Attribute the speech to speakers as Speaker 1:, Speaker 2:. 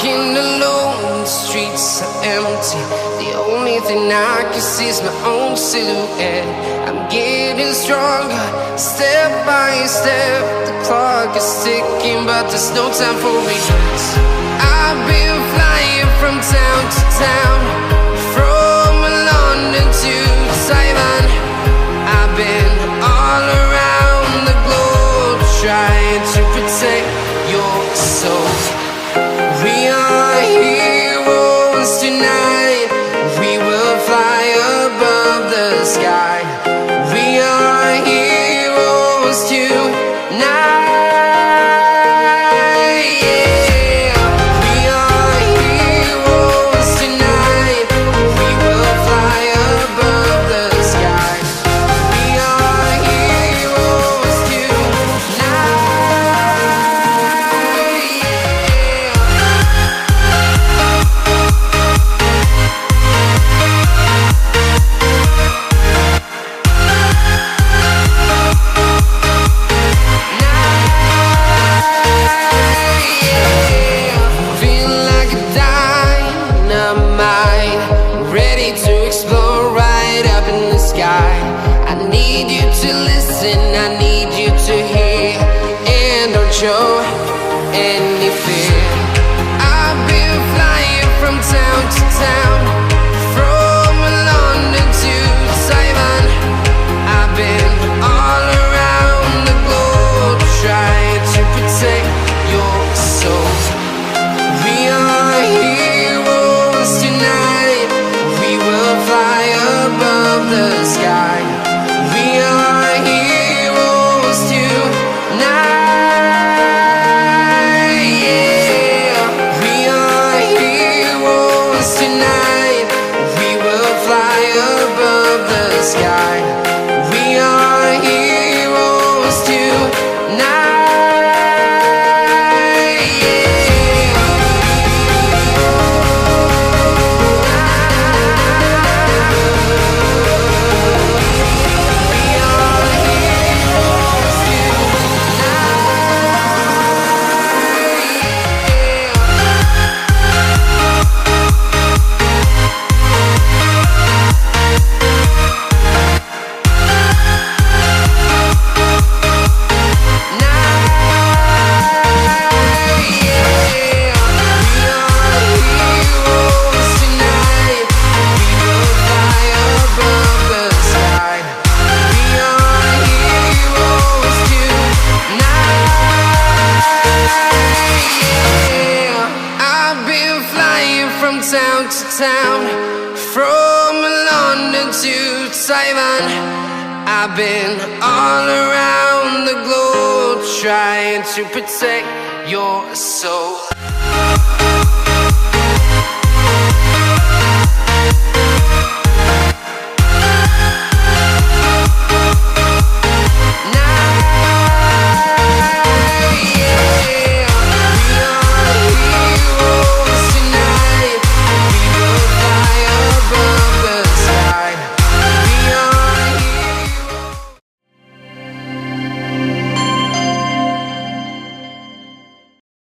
Speaker 1: walking alone, the streets are empty. The only thing I can see is my own silhouette. I'm getting stronger, step by step. The clock is ticking, but there's no time for regrets. I've been flying from town to town, from London to Taiwan. I've been all around the globe, trying to protect your soul. We are heroes tonight. We will fly above the sky. We are heroes tonight. Yeah. We are heroes tonight. We will fly above the sky. We are heroes tonight. I need you to listen, I need you to hear, and don't show any fear. I've been flying from town to town, from London to Taiwan. I've been all around the globe, trying to protect your soul. We are heroes tonight. We will fly above the sky. We are heroes tonight. Yeah. We are heroes tonight. We will fly above the sky. We are heroes tonight. Town to town, from London to Taiwan. I've been all around the globe, trying to protect your soul.